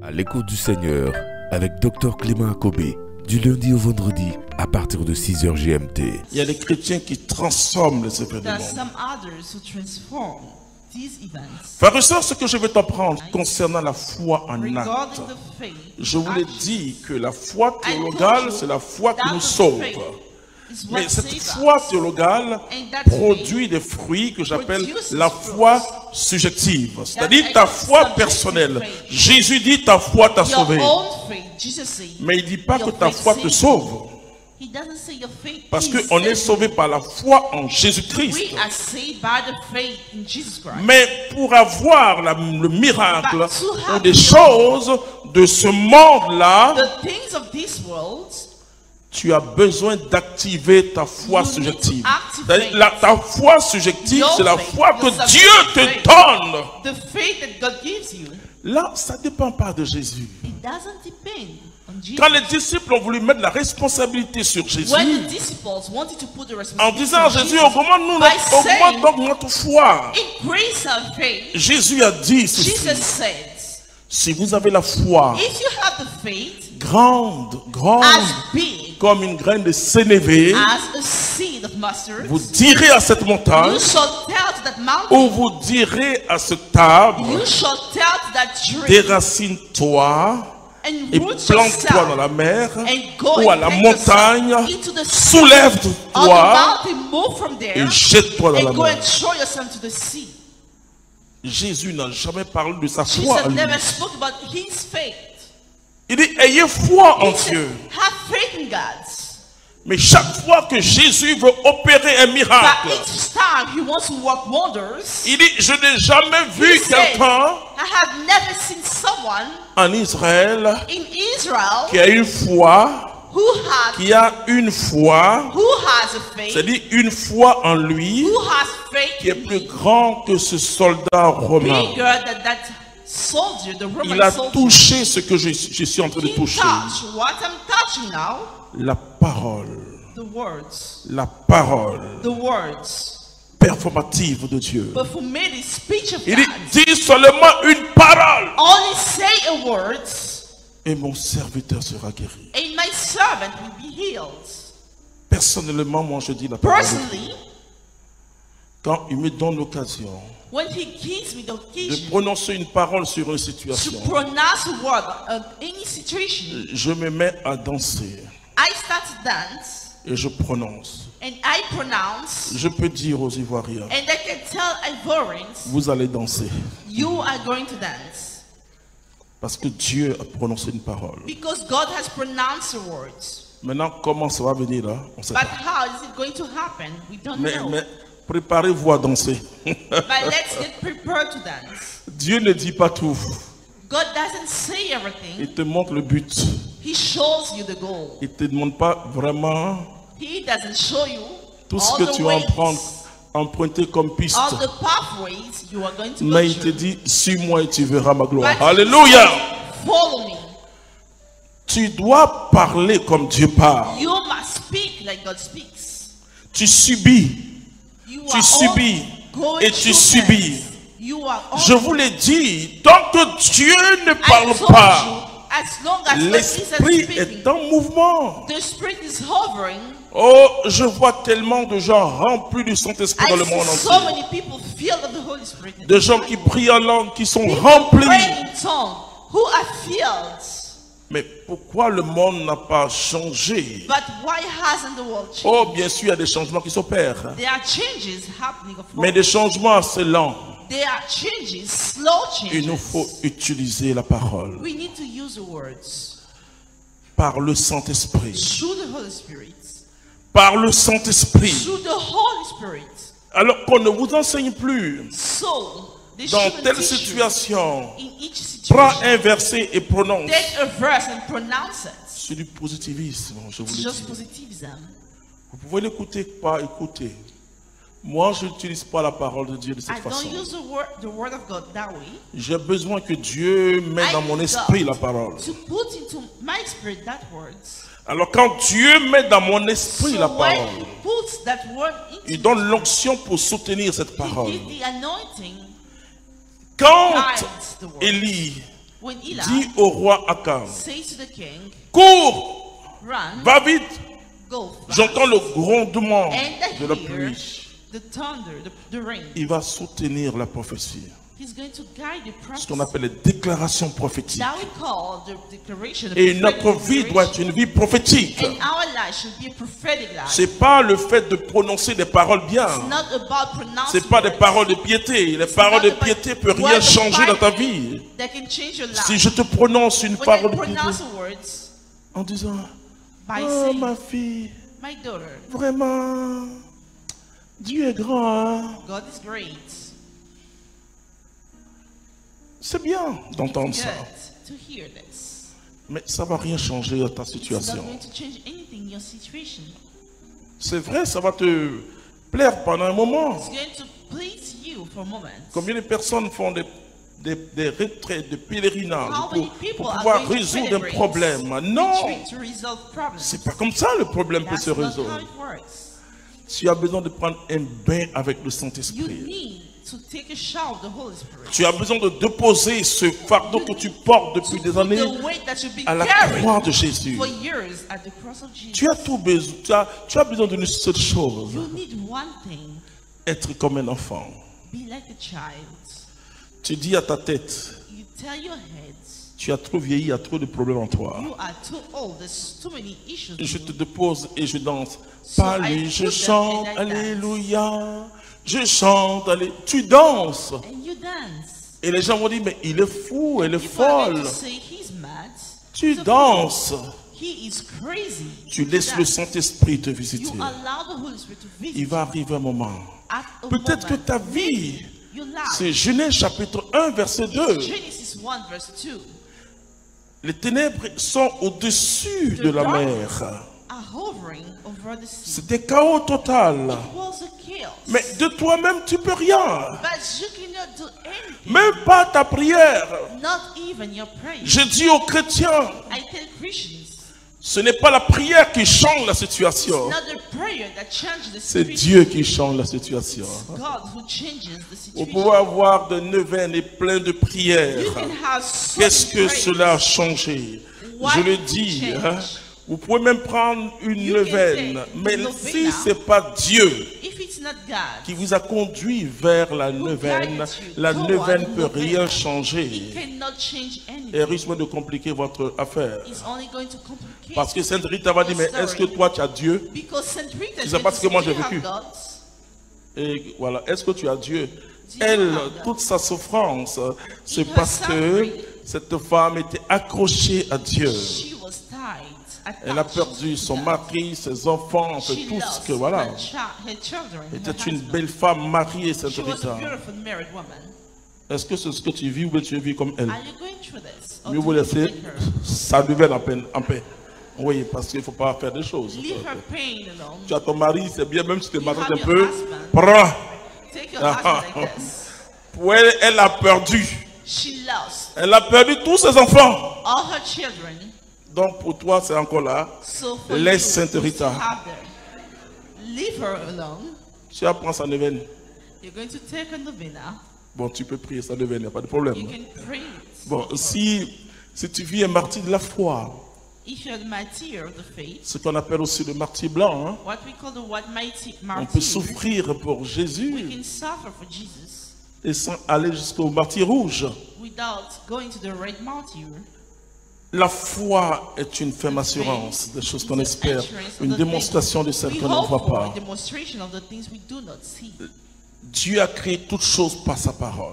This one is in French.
À l'écoute du Seigneur avec Dr Clément Akobé, du lundi au vendredi à partir de 6h GMT. Il y a des chrétiens qui transforment les événements. Frères et sœurs, ce que je vais t'apprendre concernant la foi en acte. Je vous l'ai dit que la foi théologale, c'est la foi qui nous sauve. Mais cette foi théologale produit des fruits que j'appelle la foi subjective. C'est-à-dire ta foi personnelle. Jésus dit ta foi t'a sauvé. Mais il ne dit pas que ta foi te sauve. Parce qu'on est sauvé par la foi en Jésus-Christ. Mais pour avoir le miracle ou des choses de ce monde-là, tu as besoin d'activer ta foi subjective. Ta foi subjective, c'est la foi que Dieu te donne. Là, ça ne dépend pas de Jésus. Quand les disciples ont voulu mettre la responsabilité sur Jésus, en disant à Jésus, augmente donc notre foi. Jésus a dit ceci: si vous avez la foi grande, comme une graine de sénévé, vous direz à cette montagne, ou vous direz à cet arbre, déracine-toi et plante-toi dans la mer ou à la montagne, soulève-toi et jette-toi dans la mer. Jésus n'a jamais parlé de sa foi à lui. Il dit, ayez foi en Dieu. Mais chaque fois que Jésus veut opérer un miracle, il dit, je n'ai jamais vu quelqu'un en Israël qui a une foi, c'est-à-dire une foi en lui qui est plus grand que ce soldat romain. Il a touché ce que je suis en train de toucher. La parole. La parole performative de Dieu. Il dit, dis seulement une parole. Et mon serviteur sera guéri. Personnellement, moi je dis la parole de Dieu. Quand il me donne l'occasion de prononcer une parole sur une situation, je me mets à danser. Et je prononce. Je peux dire aux Ivoiriens, vous allez danser. Parce que Dieu a prononcé une parole. Maintenant, comment ça va venir là? On sait pas. Mais préparez-vous à danser. Dieu ne dit pas tout. Il te montre le but. Il ne te demande pas vraiment tout ce que tu vas emprunter comme piste. Mais il te dit, suis-moi et tu verras ma gloire. Alléluia. Tu dois parler comme Dieu parle. Tu subis. Tu subis et tu subis. Je vous l'ai dit, tant que Dieu ne parle pas, l'esprit est en mouvement. Oh, je vois tellement de gens remplis du Saint-Esprit dans le monde entier. De gens qui prient en langue, qui sont remplis. Mais pourquoi le monde n'a pas changé? Oh, bien sûr, il y a des changements qui s'opèrent. Mais des changements assez lents. Il nous faut utiliser la parole. Par le Saint-Esprit. Par le Saint-Esprit. Alors qu'on ne vous enseigne plus. Dans telle situation, prends un verset et prononce. C'est du positivisme, je vous le dis. Vous pouvez l'écouter, pas écouter. Moi, je n'utilise pas la parole de Dieu de cette façon. J'ai besoin que Dieu mette dans mon esprit la parole. Alors quand Dieu met dans mon esprit la parole, il donne l'onction pour soutenir cette parole. Quand Élie When Eli dit au roi Akab, says to the king, cours, run, va vite. go fast, J'entends le grondement and de la hear pluie. the thunder, the rain. Il va soutenir la prophétie. He's going to guide the Ce prophecy. qu'on appelle les déclarations prophétiques. That we call the declaration. The Et prophetic notre vie doit être une vie prophétique. And our life should be a prophetic life. C'est pas le fait de prononcer des paroles bien. It's not about pronouncing C'est pas des words. paroles de piété. Les paroles de piété peuvent rien changer dans ta vie. That can change your life. Si je te prononce une When parole I de piété pronounce words en disant, by oh saying, ma fille, my daughter, vraiment, Dieu est grand. Hein? God is great. C'est bien d'entendre ça. Good to hear this. Mais ça va rien changer à ta It's not situation. going to change anything in your situation. C'est vrai, ça va te plaire pendant un moment. It's going to please you for a moment. Combien de personnes font des retraites, des pèlerinages How many people pour are pouvoir going to résoudre un celebrate problème? Non, retreat to resolve problems? c'est pas comme ça le problème peut That's se not how résoudre. it works. Tu as besoin de prendre un bain avec le You Saint-Esprit. need to take a shower of the Holy Spirit. Tu as besoin de déposer ce fardeau que tu portes depuis des années The weight that you've been à la carrying croix de Jésus. for years at the cross of Jesus. Tu as tout besoin, tu as besoin d'une seule chose, You need one thing. être comme un enfant. Be like a child. Tu dis à ta tête, You tell your head, tu as trop vieilli, il y a trop de problèmes en toi. you are too old. There's too many issues. Je in te you. dépose et je danse. So Pas I lui, je put them chante, and I dance. alléluia. Je chante, alléluia. Tu danses. And you dance. Et les gens vont dire, mais il est fou, elle est People are going folle. to say he's mad. Tu He's a danses. fool. He is crazy. Tu You laisses le dance. Saint-Esprit te visiter. You allow the Holy Spirit to visit Il va arriver un moment. at a Peut-être que moment. ta vie, Your life. c'est Genèse chapitre 1, verset 2. Genesis 1 verse 2. Les ténèbres sont au-dessus de la mer. Are hovering over the sea. C'était chaos total. It was a chaos. Mais de toi-même, tu peux rien. But you cannot do anything. Même pas ta prière. Not even your prayer. Je dis aux chrétiens, I tell Christians, ce n'est pas la prière qui change la situation. not the prayer that changes the C'est situation. Dieu qui change la situation. God who changes the Vous situation. pouvez avoir de neuvaines et plein de prières. You can have so Qu'est-ce many que prayers. cela a changé? What Je le will dis. change? Hein, vous pouvez même prendre une You can neuvaine. take Mais the si novena. ce n'est pas Dieu If it's not God, qui vous a conduit vers la neuvaine, la neuvaine ne peut rien changer. it cannot change anything. Et risque de compliquer votre affaire. It's only going to complicate. Parce que Sainte Rita va dire, mais est-ce que toi tu as Dieu? Because Saint Rita Tu is sais pas going ce to que moi say, j'ai "You have vécu." God. Et voilà, est-ce que tu as Dieu? you Elle, have God? toute sa souffrance, c'est In her parce que suffering, cette femme était accrochée à Dieu. She was tied. Elle a attached perdu to son God. mari, ses enfants, She tout ce lost que voilà. her children, her Était une husband. belle femme mariée, Sainte She was a Rita. beautiful married woman. Est-ce que c'est ce que tu vis ou bien tu vis comme elle? Are you going through this? Or Mieux do vous you laisser like her? sa nouvelle en paix. Oui, parce qu'il ne faut pas faire des choses. Leave her pain alone. Tu as ton mari, c'est bien, même si tu te maries have un your peu. husband. Prends. Take your husband like this. Pour elle, elle a perdu. She lost Elle a perdu tous ses enfants. all her children. Donc pour toi, c'est encore là. So for Laisse you, Sainte you Rita. still have them. Leave her alone. Tu apprends sa neuvaine. You're going to take a novena. Bon, tu peux prier sa neuvaine, il n'y a pas de problème. You can pray it. Bon, si tu vis un martyr de la foi, If you're the martyr of the faith, ce qu'on appelle aussi le martyr blanc, hein, what we call the white on martyr, peut souffrir pour we Jésus can suffer for Jesus et sans aller jusqu'au martyr rouge. without going to the red martyr. La foi est une ferme assurance des choses qu'on espère, une démonstration de celles qu'on ne voit pas. A demonstration of the things we do not see. Dieu a créé toutes choses par sa parole.